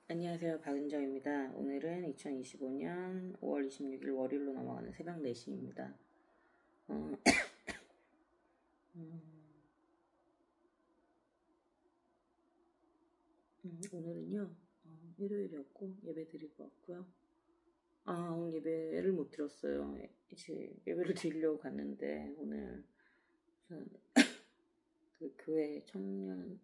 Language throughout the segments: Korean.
안녕하세요. 박은정입니다. 오늘은 2025년 5월 26일 월요일로 넘어가는 새벽 4시입니다. 오늘은요, 일요일이었고 예배 드리고 왔고요. 오늘 예배를 못 드렸어요. 이제 예배를 드리려고 갔는데 오늘 그 교회 청년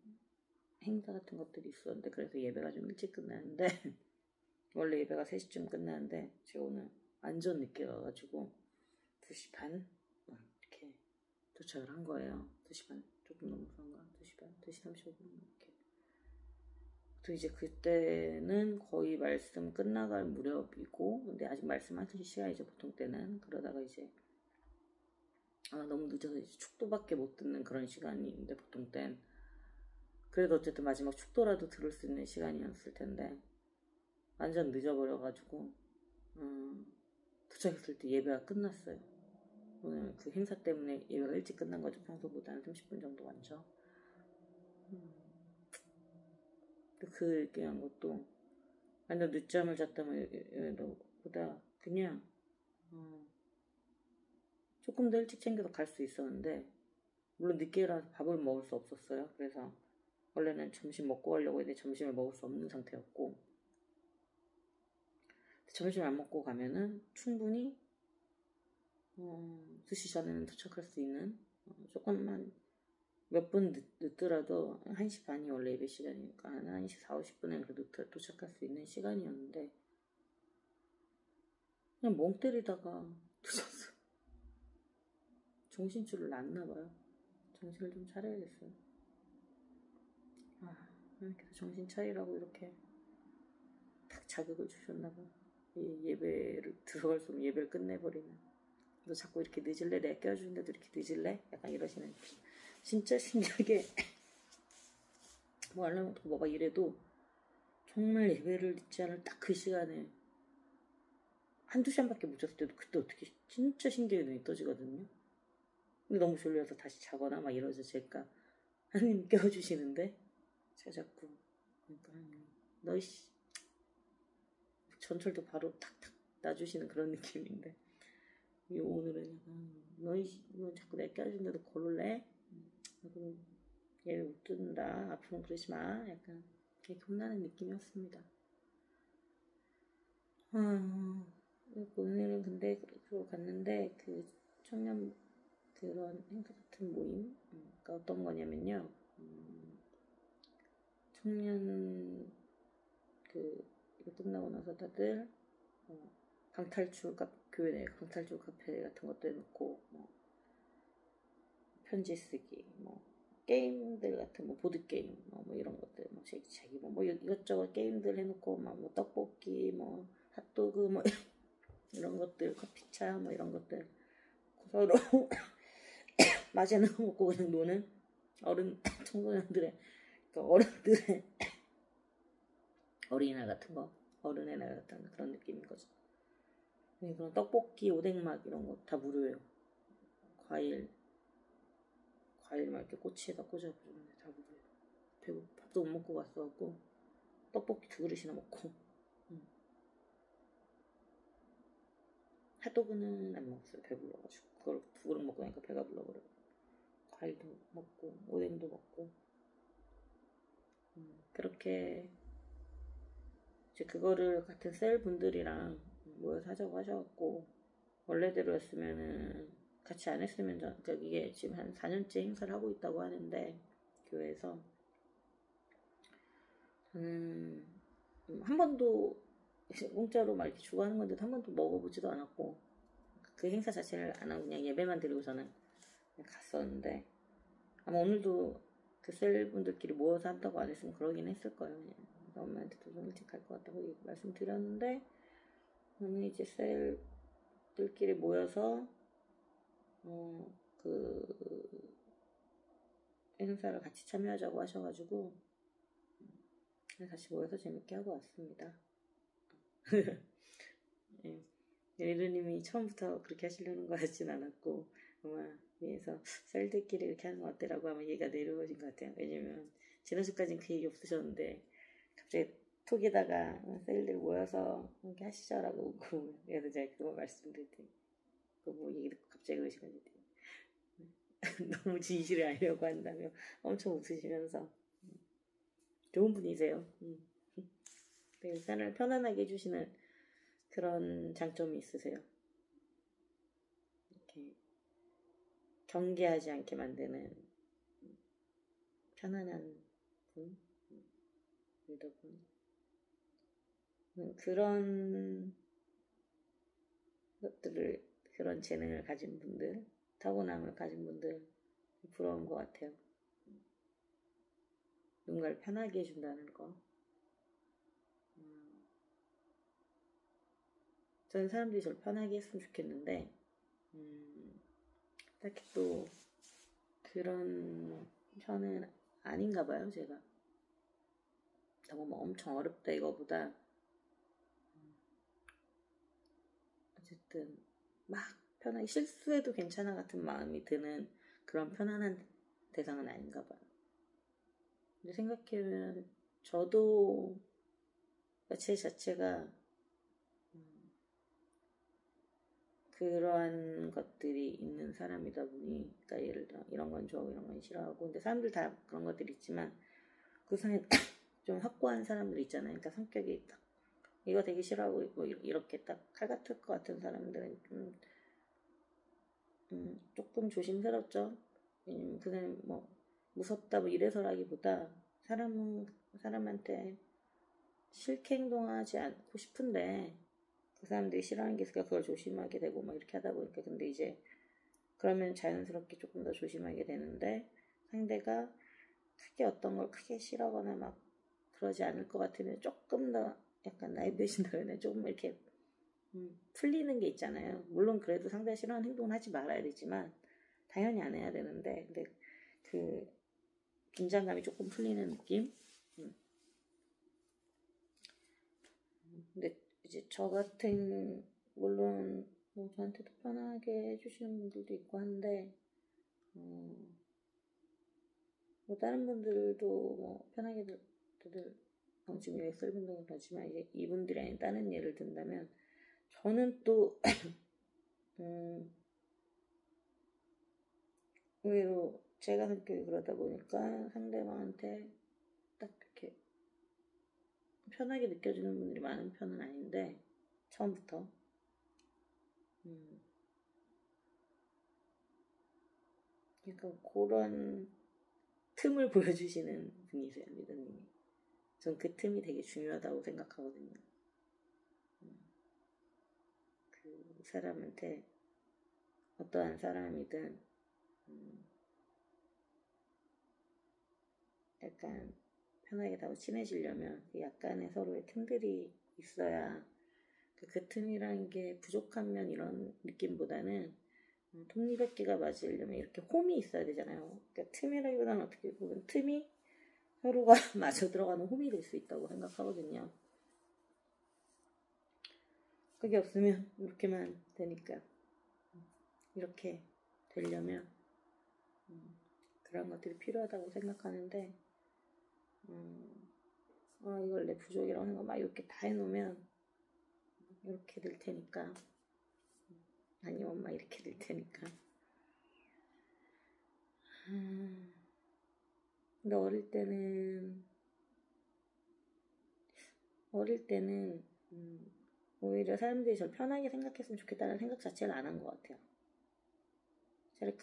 행사 같은 것들이 있었는데 그래서 예배가 좀 일찍 끝나는데 원래 예배가 3시쯤 끝나는데 제가 오늘 완전 늦게 가가지고 2시 반? 이렇게 도착을 한 거예요. 2시 반? 조금 넘어서인가? 2시 반? 2시 35분? 이렇게. 또 이제 그때는 거의 말씀 끝나갈 무렵이고, 근데 아직 말씀하실 시간이죠, 보통 때는. 그러다가 이제, 너무 늦어서 이제 축도밖에 못 듣는 그런 시간인데, 보통 땐. 그래도 어쨌든 마지막 축도라도 들을 수 있는 시간이었을 텐데, 완전 늦어버려가지고, 도착했을 때 예배가 끝났어요. 오늘 그 행사 때문에 예배가 일찍 끝난 거죠. 평소보다 한 30분 정도 많죠. 그 얘기한 것도 완전 늦잠을 잤다보다 그냥 조금 더 일찍 챙겨서 갈 수 있었는데 물론 늦게 일어나서 밥을 먹을 수 없었어요. 그래서 원래는 점심 먹고 가려고 했는데 점심을 먹을 수 없는 상태였고 점심 안 먹고 가면은 충분히 2시 전에는 도착할 수 있는 조금만 몇 분 늦더라도 1시 반이 원래 예배 시간이니까 한 1시 4, 50분에 그래도 도착할 수 있는 시간이었는데 그냥 멍 때리다가 늦었어. 정신줄을 놨나 봐요. 정신을 좀 차려야겠어요. 이렇게 정신 차리라고 이렇게 딱 자극을 주셨나 봐. 예배를 들어갈 수 없는 예배를 끝내버리는. 너 자꾸 이렇게 늦을래? 내가 깨워주는데도 이렇게 늦을래? 약간 이러시는. 진짜 신기하게 뭐 하려면 더 뭐가 이래도 정말 예배를 늦지 않을 딱 그 시간에 한두 시간밖에 못 잤을 때도 그때 어떻게 진짜 신기하게 눈이 떠지거든요. 근데 너무 졸려서 다시 자거나 막 이러죠. 제가 하나님 깨워주시는데 제가 자꾸 그러니까 너이씨 전철도 바로 탁탁 놔주시는 그런 느낌인데 오늘은 너이씨 너 자꾸 내가 깨워준데도 걸을래? 그럼 얘를 못 듣는다. 앞으로는 그러지 마. 약간 이렇게 혼나는 느낌이었습니다. 오늘은 근데 그러고 갔는데 그 청년 그런 행사 같은 모임 그러니까 어떤 거냐면요. 청년 이거 끝나고 나서 다들 방탈출 교회 내 방탈출 카페 같은 것도 해놓고 편지 쓰기 게임들 같은 보드 게임 뭐 이런 것들 쉐이크차기 뭐 이것저것 게임들 해놓고 뭐 떡볶이 핫도그 이런 것들 커피차 이런 것들 서로 맛있는 거 먹고 그냥 노는 청소년들의 어른들의 어린이날 같은 거 어른의 날 같은 그런 느낌인 거죠. 그런 떡볶이 오뎅막 이런 거 다 무료예요. 과일 막 이렇게 꼬치에다 꽂아주는데 다 무료예요. 밥도 못 먹고 갔어갖고 떡볶이 2그릇이나 먹고 핫도그는 안 먹었어요. 배불러가지고 그걸 2그릇 먹고 나니까 배가 불러버려. 과일도 먹고 오뎅도 먹고 그렇게 이제 그거를 같은 셀 분들이랑 모여서 하자고 하셔갖고 원래대로였으면은 같이 안 했으면 그러니까 이게 지금 한 4년째 행사를 하고 있다고 하는데 교회에서 저는 한 번도 공짜로 막 이렇게 주고 하는 건데도 한 번도 먹어보지도 않았고 그 행사 자체를 안 하고 그냥 예배만 드리고 저는 그냥 갔었는데 아마 오늘도 그 셀분들끼리 모여서 한다고 안 했으면 그러긴 했을 거예요. 그냥 엄마한테도 좀 일찍 갈 것 같다고 말씀드렸는데 오늘 이제 셀들끼리 모여서 그 행사를 같이 참여하자고 하셔가지고 같이 모여서 재밌게 하고 왔습니다. 리루님이 처음부터 그렇게 하시려는 거 같진 않았고 아마 위에서 셀들끼리 이렇게 하는 거 어때라고 아마 얘기가 내려오신 것 같아요. 왜냐면 지난주까지는 그 얘기 없으셨는데 갑자기 톡에다가 셀들 모여서 이렇게 하시죠라고 그래서 제가 그거 말씀드릴 때 그뭐 얘기 듣고 갑자기 그러시거든요. 너무 진실을 알려고 한다며 엄청 웃으시면서 좋은 분이세요. 사람을 편안하게 해주시는 그런 장점이 있으세요. 이렇게 경계하지 않게 만드는 편안한 분, 리더분. 그런 것들을, 그런 재능을 가진 분들, 타고남을 가진 분들 부러운 것 같아요. 누군가를 편하게 해준다는 거. 저는 사람들이 저를 편하게 했으면 좋겠는데 딱히 또 그런 편은 아닌가 봐요, 제가. 너무 뭐 엄청 어렵다 이거보다 어쨌든 막 편하게 실수해도 괜찮아 같은 마음이 드는 그런 편안한 대상은 아닌가 봐요. 근데 생각해보면 저도 제 자체가 그러한 것들이 있는 사람이다 보니, 그러니까 예를 들어 이런 건 좋아하고 이런 건 싫어하고, 근데 사람들 다 그런 것들이 있지만 그 사이에 좀 확고한 사람들 있잖아요. 그러니까 성격이 딱 이거 되게 싫어하고 뭐 이렇게 딱 칼 같을 것 같은 사람들은 좀 조금 조심스럽죠. 왜냐면 그 사람이 뭐 무섭다 뭐 이래서라기보다 사람한테 싫게 행동하지 않고 싶은데 그 사람들이 싫어하는 게 있으니까 그걸 조심하게 되고 막 이렇게 하다 보니까, 근데 이제 그러면 자연스럽게 조금 더 조심하게 되는데, 상대가 크게 어떤 걸 크게 싫어하거나 막 그러지 않을 것 같으면 조금 더 약간 나이 드신다 그러네, 조금 이렇게 풀리는 게 있잖아요. 물론 그래도 상대가 싫어하는 행동은 하지 말아야 되지만 당연히 안 해야 되는데, 근데 그 긴장감이 조금 풀리는 느낌. 근데 이제 저 같은, 물론 뭐 저한테도 편하게 해주시는 분들도 있고 한데 뭐 다른 분들도 뭐 편하게 다들 지금 여기 설명을 하지만 이제 이분들이 아닌 다른 예를 든다면, 저는 또 의외로 제가 성격이 그러다 보니까 상대방한테 딱 이렇게 편하게 느껴지는 분들이 많은 편은 아닌데, 처음부터 약간 그런 틈을 보여주시는 분이세요, 리더님이. 전 그 틈이 되게 중요하다고 생각하거든요. 그 사람한테 어떠한 사람이든 약간 편하게 다고 친해지려면 약간의 서로의 틈들이 있어야, 그 틈이라는 게 부족한 면 이런 느낌보다는 톱니바퀴가 맞으려면 이렇게 홈이 있어야 되잖아요. 그러니까 틈이라기보다는 어떻게 보면 틈이 서로가 맞아 들어가는 홈이 될 수 있다고 생각하거든요. 그게 없으면 이렇게만 되니까, 이렇게 되려면 그런 것들이 필요하다고 생각하는데, 이걸 내 부족이라고 하는 거 막 이렇게 다 해놓으면 이렇게 될 테니까, 아니면 막 이렇게 될 테니까. 근데 어릴 때는 오히려 사람들이 저를 편하게 생각했으면 좋겠다는 생각 자체를 안 한 것 같아요. 차라리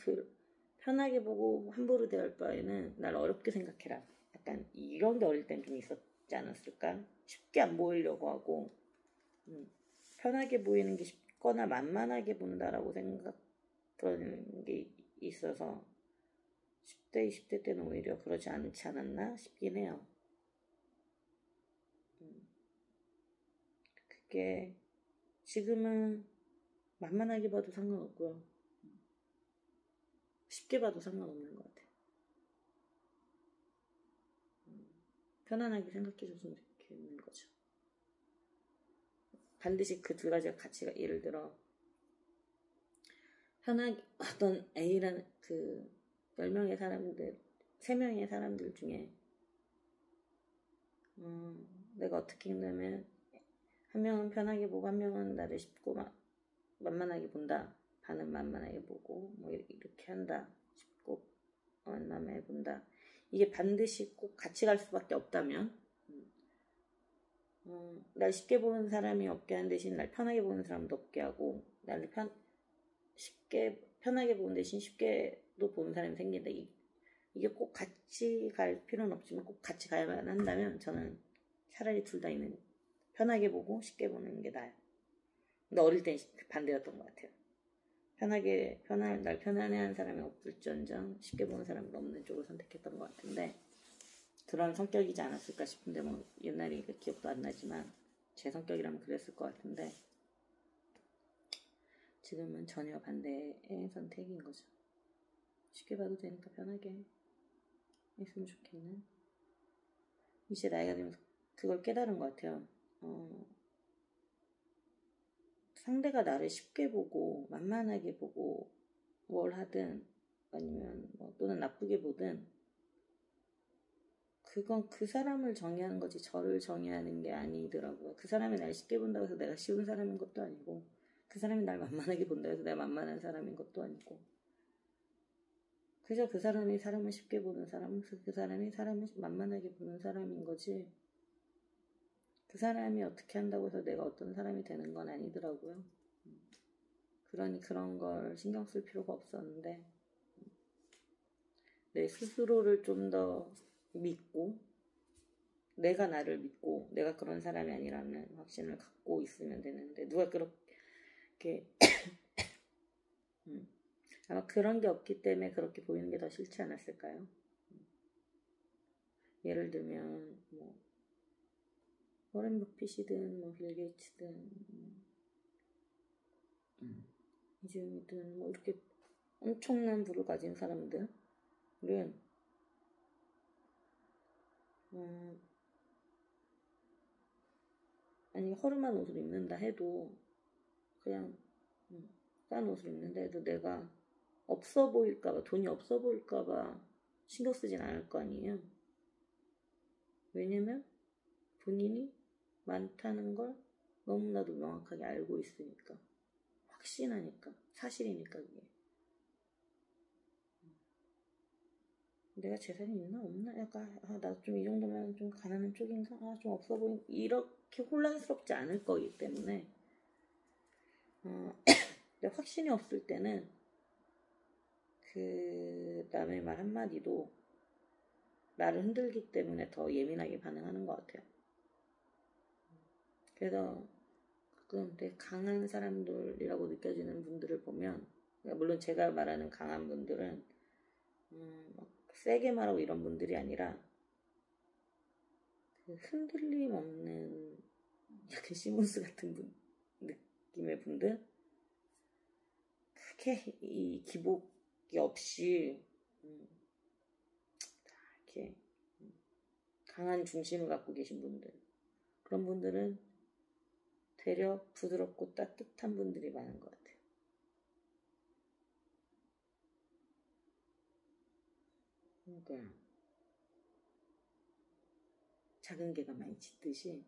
편하게 보고 함부로 대할 바에는 날 어렵게 생각해라, 약간 이런 게 어릴 땐 좀 있었지 않았을까. 쉽게 안 보이려고 하고 편하게 보이는 게 쉽거나 만만하게 본다라고 그런 게 있어서 10대, 20대 때는 오히려 그러지 않지 않았나 싶긴 해요. 그게 지금은 만만하게 봐도 상관없고요, 쉽게 봐도 상관없는 것 같아요. 편안하게 생각해 줬으면 좋겠는 거죠. 반드시 그 두 가지가 가치가, 예를 들어 편하게 어떤 A라는 그 10명의 사람들, 3명의 사람들 중에 내가 어떻게 읽냐면 한 명은 편하게 보고 한 명은 나를 쉽고 만만하게 본다. 반은 만만하게 보고 뭐 이렇게 한다. 쉽고 만만하게 본다. 이게 반드시 꼭 같이 갈 수밖에 없다면 날 쉽게 보는 사람이 없게 하는 대신 날 편하게 보는 사람도 없게 하고 나를 쉽게 편하게 보는 대신 쉽게도 보는 사람이 생긴다. 이게 꼭 같이 갈 필요는 없지만 꼭 같이 가야만 한다면 저는 차라리 둘 다 있는 편하게 보고 쉽게 보는 게 나아요. 근데 어릴 땐 반대였던 것 같아요. 날 편안해하는 사람이 없을지언정 쉽게 보는 사람이 없는 쪽을 선택했던 것 같은데 그런 성격이지 않았을까 싶은데 뭐 옛날에 기억도 안 나지만 제 성격이라면 그랬을 것 같은데 지금은 전혀 반대의 선택인 거죠. 쉽게 봐도 되니까 편하게 했으면 좋겠는. 이제 나이가 들면서 그걸 깨달은 것 같아요. 상대가 나를 쉽게 보고 만만하게 보고 뭘 하든 아니면 또는 나쁘게 보든 그건 그 사람을 정의하는 거지 저를 정의하는 게 아니더라고요. 그 사람이 날 쉽게 본다고 해서 내가 쉬운 사람인 것도 아니고 그 사람이 날 만만하게 본다고 해서 내가 만만한 사람인 것도 아니고 그저 그 사람이 사람을 쉽게 보는 사람, 그 사람이 사람을 만만하게 보는 사람인 거지 그 사람이 어떻게 한다고 해서 내가 어떤 사람이 되는 건 아니더라고요. 그러니 그런 걸 신경 쓸 필요가 없었는데 내 스스로를 좀 더 믿고 내가 나를 믿고 내가 그런 사람이 아니라는 확신을 갖고 있으면 되는데 누가 그렇게 아마 그런 게 없기 때문에 그렇게 보이는 게 더 싫지 않았을까요? 예를 들면 워렌 버핏이든 빌 게이츠든 이즈미든 이렇게 엄청난 부를 가진 사람들은 아니 허름한 옷을 입는다 해도 그냥 싼 옷을 입는다 해도 내가 없어 보일까봐 돈이 없어 보일까봐 신경 쓰진 않을 거 아니에요. 왜냐면 본인이 많다는 걸 너무나도 명확하게 알고 있으니까 확신하니까 사실이니까 그게 내가 재산이 있나 없나 약간 나 좀 이 정도면 좀 가난한 쪽인가 좀 없어 보인 이렇게 혼란스럽지 않을 거기 때문에 근데 확신이 없을 때는 그 남의 말 한마디도 나를 흔들기 때문에 더 예민하게 반응하는 것 같아요. 그래서 가끔 되게 강한 사람들이라고 느껴지는 분들을 보면 물론 제가 말하는 강한 분들은 막 세게 말하고 이런 분들이 아니라 그 흔들림 없는 약간 시몬스 같은 느낌의 분들 크게 이 기복이 없이 이렇게 강한 중심을 갖고 계신 분들 그런 분들은 되려 부드럽고 따뜻한 분들이 많은 것 같아요. 그러니까 작은 개가 많이 짖듯이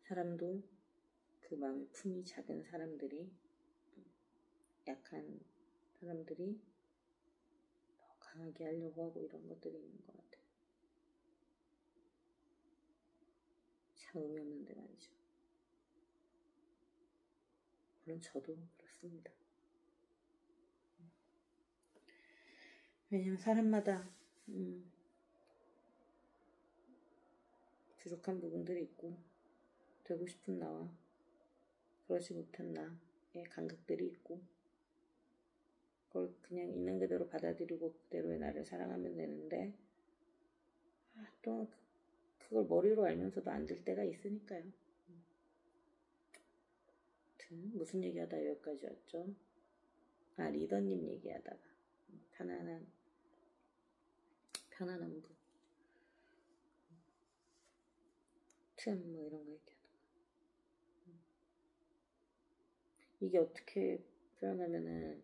사람도 그 마음의 품이 작은 사람들이 약한 사람들이 더 강하게 하려고 하고 이런 것들이 있는 것 같아요. 참 의미 없는데 말이죠. 물론 저도 그렇습니다. 왜냐면 사람마다 부족한 부분들이 있고 되고 싶은 나와 그러지 못한 나의 감각들이 있고 그걸 그냥 있는 그대로 받아들이고 그대로의 나를 사랑하면 되는데 또 그걸 머리로 알면서도 안 될 때가 있으니까요. 무슨 얘기하다 여기까지 왔죠? 리더님 얘기하다가 편안한 분 이런 거 얘기하다가 이게 어떻게 표현하면은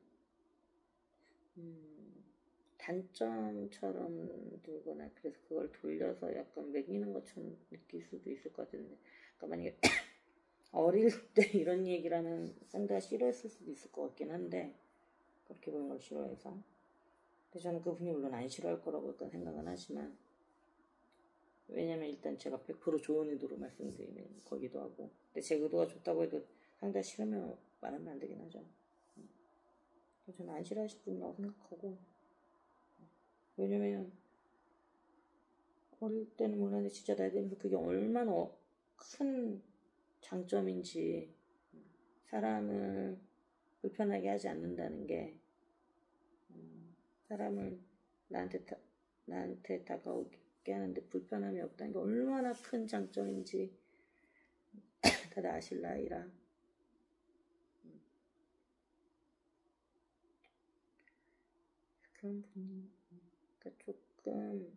단점처럼 들거나 그래서 그걸 돌려서 약간 매기는 것처럼 느낄 수도 있을 것 같은데, 그러니까 만약에 어릴 때 이런 얘기를 하면 상대가 싫어했을 수도 있을 것 같긴 한데, 그렇게 보는 걸 싫어해서. 근데 저는 그분이 물론 안 싫어할 거라고 약간 생각은 하지만, 왜냐면 일단 제가 100% 좋은 의도로 말씀드리는 거기도 하고, 근데 제 의도가 좋다고 해도 상대가 싫으면 말하면 안 되긴 하죠. 저는 안 싫어하실 분이라고 생각하고, 왜냐면 어릴 때는 몰랐는데 진짜 나이 들면서 그게 얼마나 큰 장점인지, 사람을 불편하게 하지 않는다는 게, 사람을 나한테 다가오게 하는데 불편함이 없다는 게 얼마나 큰 장점인지 다들 아실 나이라. 그런 분이, 그러니까 조금,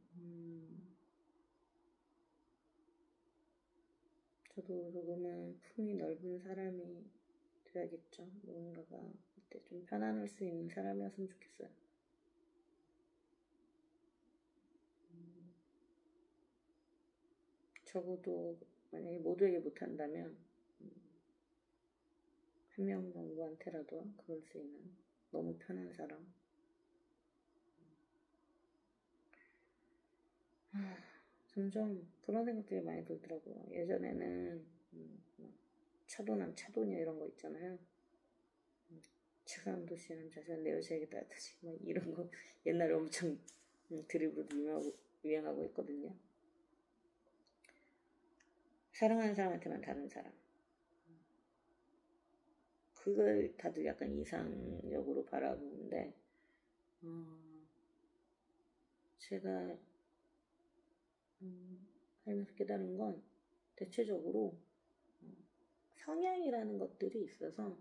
저도 조금은 품이 넓은 사람이 돼야겠죠. 누군가가 그때 좀 편안할 수 있는 사람이었으면 좋겠어요. 적어도 만약에 모두에게 못한다면 한 명 정도한테라도 그럴 수 있는 너무 편한 사람. 점점 그런 생각들이 많이 들더라고요. 예전에는 차도남 차도녀 이런 거 있잖아요. 차가운 도시의 남자는 내 여자에게 따뜻하지 막 이런 거 옛날에 엄청 드립으로 유행하고 있거든요. 사랑하는 사람한테만 다른 사람. 그걸 다들 약간 이상적으로 바라보는데, 제가 살면서 깨달은 건 대체적으로 성향이라는 것들이 있어서,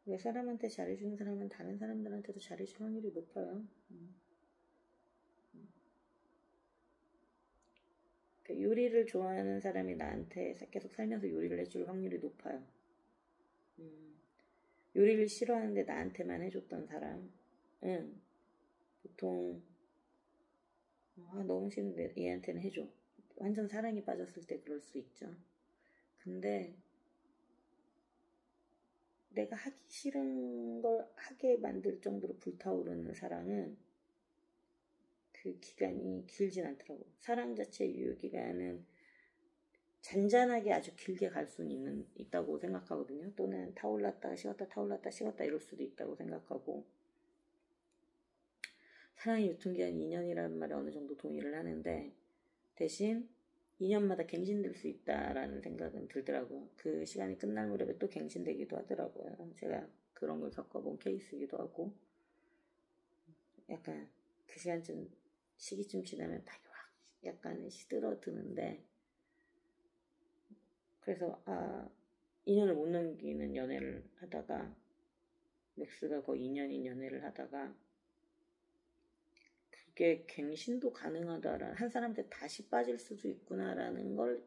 왜 사람한테 잘해주는 사람은 다른 사람들한테도 잘해줄 확률이 높아요. 요리를 좋아하는 사람이 나한테 계속 살면서 요리를 해줄 확률이 높아요. 요리를 싫어하는데 나한테만 해줬던 사람은 보통 너무 싫은데 얘한테는 해줘. 완전 사랑에 빠졌을 때 그럴 수 있죠. 근데 내가 하기 싫은 걸 하게 만들 정도로 불타오르는 사랑은 그 기간이 길진 않더라고. 사랑 자체의 유효기간은 잔잔하게 아주 길게 갈 수는 있다고 생각하거든요. 또는 타올랐다가 식었다 타올랐다 식었다 이럴 수도 있다고 생각하고, 사랑의 유통기한이 2년이라는 말에 어느 정도 동의를 하는데, 대신 2년마다 갱신될 수 있다라는 생각은 들더라고요. 그 시간이 끝날 무렵에 또 갱신되기도 하더라고요. 제가 그런 걸 겪어본 케이스이기도 하고, 약간 그 시기쯤 지나면 다 약간 시들어드는데, 그래서 2년을 못 넘기는 연애를 하다가, 맥스가 거의 2년인 연애를 하다가, 그게 갱신도 가능하다라는, 한 사람한테 다시 빠질 수도 있구나라는 걸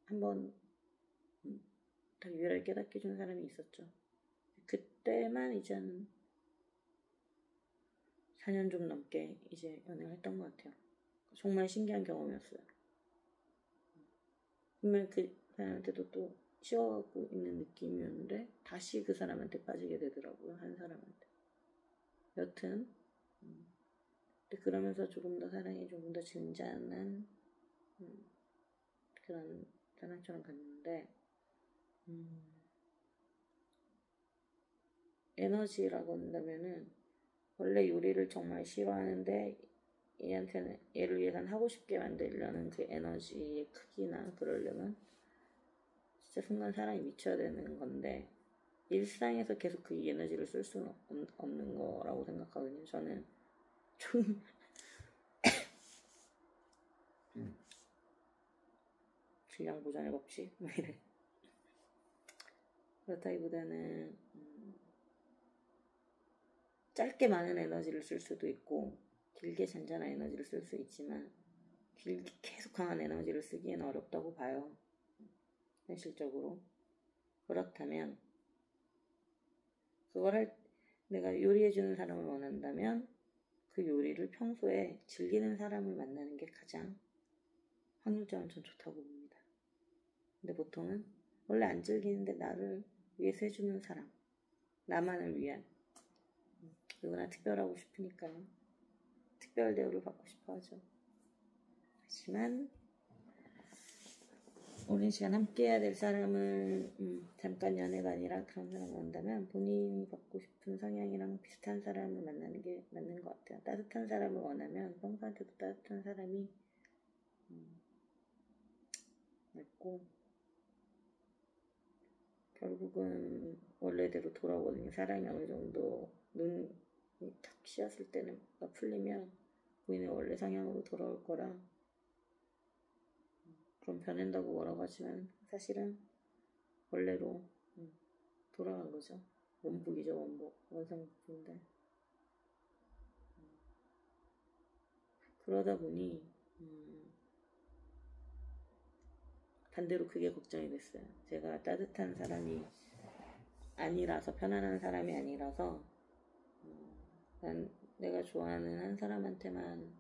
한번 다 유일하게 깨닫게 해준 사람이 있었죠. 그때만 이제는 4년 좀 넘게 이제 연애를 했던 것 같아요. 정말 신기한 경험이었어요. 분명 그 사람한테도 또 쉬어가고 있는 느낌이었는데 다시 그 사람한테 빠지게 되더라고요. 한 사람한테. 여튼 근데 그러면서 조금 더 사랑이 조금 더 진지한 그런 사랑처럼 갔는데, 에너지라고 한다면은 원래 요리를 정말 싫어하는데 얘를 위해선 하고 싶게 만들려는 그 에너지의 크기나 그러려면 진짜 순간 사랑이 미쳐야 되는 건데, 일상에서 계속 그 에너지를 쓸 수는 없는 거라고 생각하거든요. 저는 좀 질량 보존의 법칙 이래. 그렇다기보다는 짧게 많은 에너지를 쓸 수도 있고 길게 잔잔한 에너지를 쓸 수 있지만 길게 계속 강한 에너지를 쓰기에는 어렵다고 봐요. 현실적으로. 그렇다면 그걸 내가 요리해주는 사람을 원한다면 그 요리를 평소에 즐기는 사람을 만나는 게 가장 확률적으로 전 좋다고 봅니다. 근데 보통은 원래 안 즐기는데 나를 위해서 해주는 사람, 나만을 위한, 누구나 특별하고 싶으니까요. 특별 대우를 받고 싶어 하죠. 하지만 오랜 시간 함께 해야 될 사람을 잠깐 연애가 아니라 그런 사람을 원한다면 본인이 받고 싶은 성향이랑 비슷한 사람을 만나는 게 맞는 것 같아요. 따뜻한 사람을 원하면 평소한테도 따뜻한 사람이 맞고 결국은 원래대로 돌아오거든요. 사랑이 어느 정도 눈이 탁 씌었을 때는 풀리면 본인의 원래 성향으로 돌아올 거라 그럼 변한다고 뭐라고 하지만 사실은 원래로 돌아간 거죠. 원복이죠, 원복. 원상복인데 그러다 보니 반대로 그게 걱정이 됐어요. 제가 따뜻한 사람이 아니라서, 편안한 사람이 아니라서 난 내가 좋아하는 한 사람한테만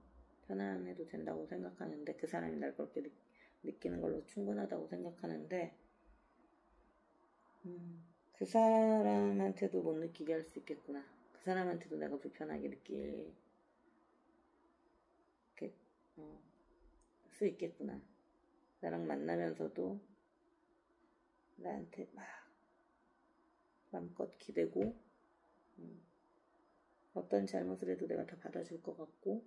편안해도 된다고 생각하는데 그 사람이 날 그렇게 느끼는 걸로 충분하다고 생각하는데 그 사람한테도 못 느끼게 할 수 있겠구나. 그 사람한테도 내가 불편하게 느낄 수 있겠구나. 나랑 만나면서도 나한테 막 마음껏 기대고 어떤 잘못을 해도 내가 다 받아줄 것 같고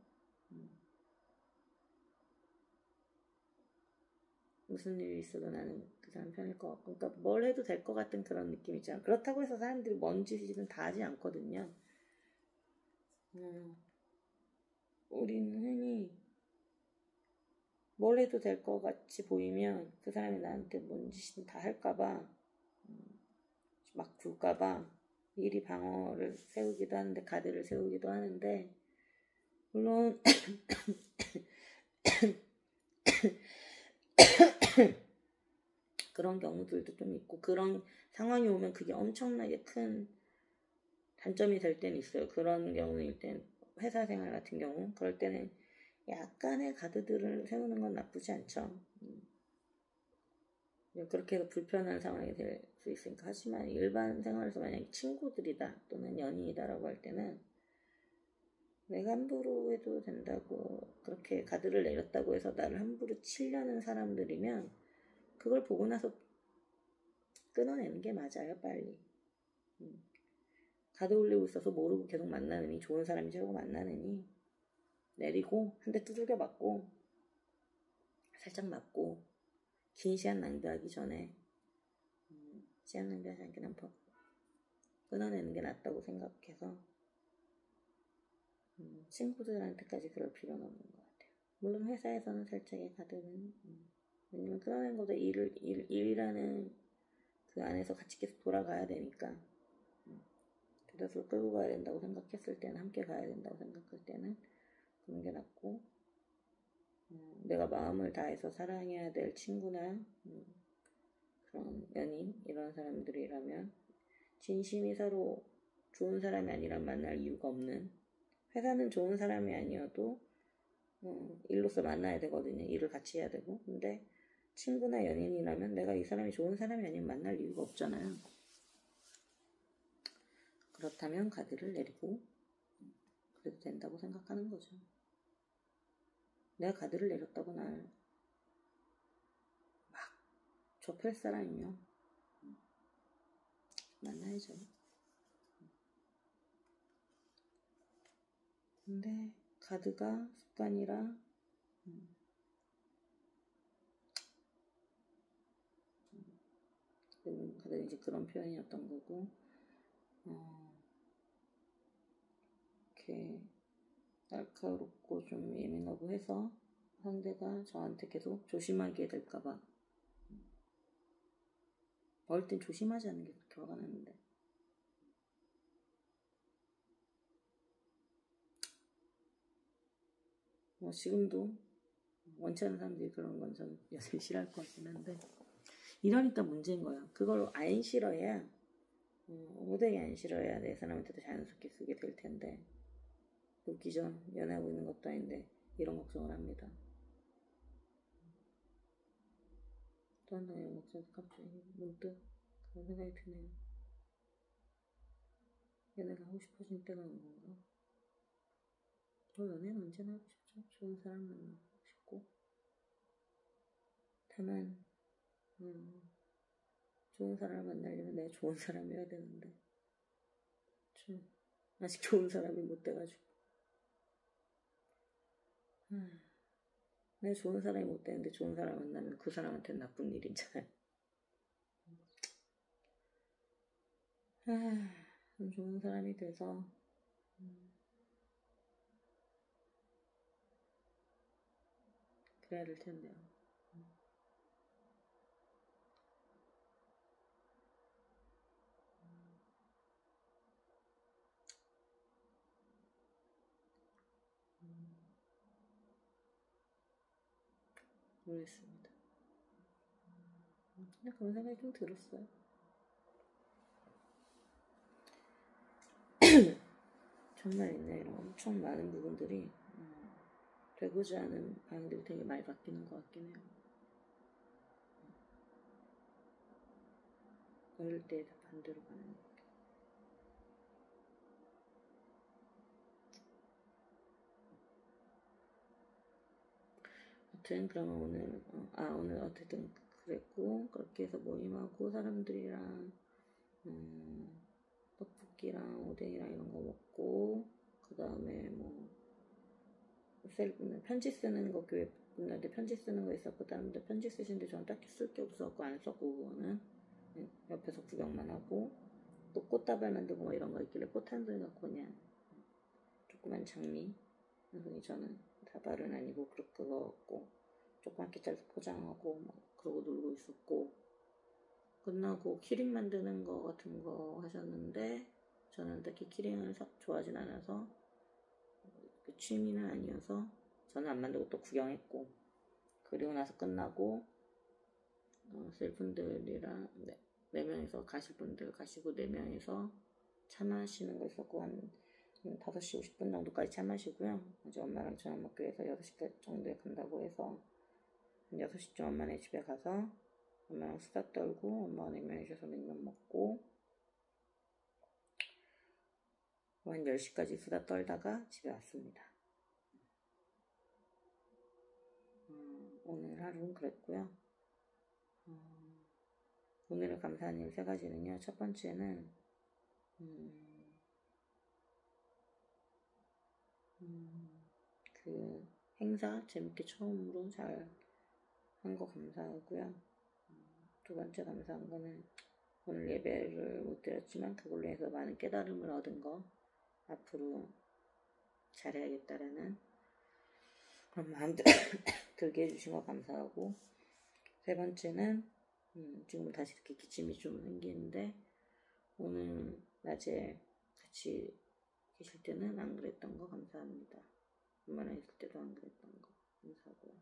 무슨 일이 있어도 나는 그 사람 편일 것 같고 그러니까 뭘 해도 될 것 같은 그런 느낌 있잖아. 그렇다고 해서 사람들이 뭔 짓이든 다 하지 않거든요. 우리는 흔히 뭘 해도 될 것 같이 보이면 그 사람이 나한테 뭔 짓이든 다 할까봐 막 굴까봐 미리 방어를 세우기도 하는데 가드를 세우기도 하는데 물론 그런 경우들도 좀 있고 그런 상황이 오면 그게 엄청나게 큰 단점이 될 때는 있어요. 그런 경우일 땐 회사 생활 같은 경우 그럴 때는 약간의 가드들을 세우는 건 나쁘지 않죠. 그렇게 해서 불편한 상황이 될 수 있으니까. 하지만 일반 생활에서 만약에 친구들이다 또는 연인이다라고 할 때는 내가 함부로 해도 된다고 그렇게 가드를 내렸다고 해서 나를 함부로 치려는 사람들이면 그걸 보고 나서 끊어내는 게 맞아요. 빨리. 가드 올리고 있어서 모르고 계속 만나느니 좋은 사람이 저러고 만나느니 내리고 한 대 두들겨 맞고 살짝 맞고 긴 시간 낭비하기 전에 시간 낭비하지 않게 난 끊어내는 게 낫다고 생각해서 친구들한테까지 그럴 필요는 없는 것 같아요. 물론 회사에서는 살짝의 가드는 왜냐면 끊어내는 것도 일이라는 그 안에서 같이 계속 돌아가야 되니까 그래서 끌고 가야 된다고 생각했을 때는 함께 가야 된다고 생각할 때는 그런 게 낫고 내가 마음을 다해서 사랑해야 될 친구나 그런 연인 이런 사람들이라면 진심이 서로 좋은 사람이 아니란 만날 이유가 없는 회사는 좋은 사람이 아니어도 일로서 만나야 되거든요. 일을 같이 해야 되고 근데 친구나 연인이라면 내가 이 사람이 좋은 사람이 아니면 만날 이유가 없잖아요. 그렇다면 가드를 내리고 그래도 된다고 생각하는 거죠. 내가 가드를 내렸다고 날 막 좁힐 사람이면 만나야죠. 근데 가드가 습관이라 가드는 이제 그런 표현이었던 거고 이렇게 날카롭고 좀 예민하고 해서 상대가 저한테 계속 조심하게 될까봐 어릴 땐 조심하지 않는 게 그렇게 화가 났는데 지금도 원치 않는 사람들이 그런 건 저는 여전히 싫어할 것 같긴 한데 이러니까 문제인 거야. 그걸 안 싫어해야 오대기 안 싫어야 내 사람한테도 자연스럽게 쓰게 될 텐데 웃기죠? 연애하고 있는 것도 아닌데 이런 걱정을 합니다. 또 한 번 걱정해서 갑자기 문득 그런 생각이 드네요. 연애가 하고 싶어진 때가 온 건가? 연애는 언제나 하고 싶죠. 좋은 사람 만나고 싶고. 다만 좋은 사람을 만나려면 내가 좋은 사람이어야 되는데 아직 좋은 사람이 못 돼가지고 내가 좋은 사람이 못 되는데 좋은 사람 만나면 그 사람한테는 나쁜 일이잖아요. 좀 좋은 사람이 돼서 그래야 될 텐데요. 모르겠습니다. 그냥 그런 생각이 좀 들었어요. 정말 있네. 이런 엄청 많은 부분들이 되고자 하는 방향들이 되게 많이 바뀌는 것 같긴 해요. 어릴 때 다 반대로 가는 것 같아요. 아무튼 그러면 오늘 어쨌든 그랬고 그렇게 해서 모임하고 사람들이랑 떡볶이랑 오뎅이랑 이런 거 먹고 그 다음에 뭐 편지 쓰는 거 교회 분들한테 편지 쓰는 거 있었고 다른데 편지 쓰시는데 저는 딱히 쓸 게 없었고 안 썼고 그거는 옆에서 구경만 하고 또 꽃다발 만들고 뭐 이런 거 있길래 꽃 한 송이 갖고 그냥 조그만 장미 한 송이 저는 다발은 아니고 그거 갖고 조그맣게 잘라서 포장하고 막 그러고 놀고 있었고 끝나고 키링 만드는 거 같은 거 하셨는데 저는 딱히 키링을 좋아하진 않아서 그 취미는 아니어서 저는 안 만들고 또 구경했고 그리고 나서 끝나고 셀분들이랑 네 명이서 가실 분들 가시고 4명이서 차 마시는 거 있었고 한 5시 50분 정도까지 차 마시고요. 이제 엄마랑 저녁 먹기 위해서 6시 정도에 간다고 해서 한 6시쯤 엄마네 집에 가서 엄마랑 수다 떨고 엄마가 냉면 해줘서 냉면 먹고 한 10시까지 수다 떨다가 집에 왔습니다. 오늘 하루는 그랬고요. 오늘을 감사한 일 3가지는요. 첫 번째는 그 행사 재밌게 처음으로 잘 한 거 감사하고요. 두 번째 감사한 거는 오늘 예배를 못 드렸지만 그걸로 해서 많은 깨달음을 얻은 거 앞으로 잘해야겠다라는 그런 마음 들게 해주신 거 감사하고 세 번째는 지금 다시 이렇게 기침이 좀 생기는데 오늘 낮에 같이 계실 때는 안 그랬던 거 감사합니다. 엄마랑 있을 때도 안 그랬던 거 감사하고요.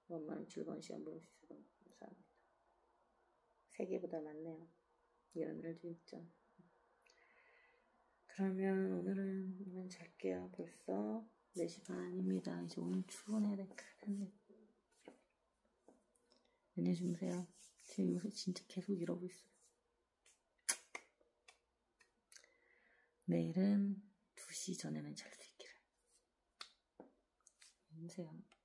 엄마랑 즐거운 시간 보낼 수 있어서 감사합니다. 3개보다 많네요. 이런 일도 있죠. 그러면 오늘은 이만 잘게요. 벌써 4시 반입니다. 이제 오늘 출근해야 될 것 같은데. 안녕히 주무세요. 제가 요새 진짜 계속 이러고 있어요. 내일은 2시 전에는 잘 수 있기를. 안녕히 계세요.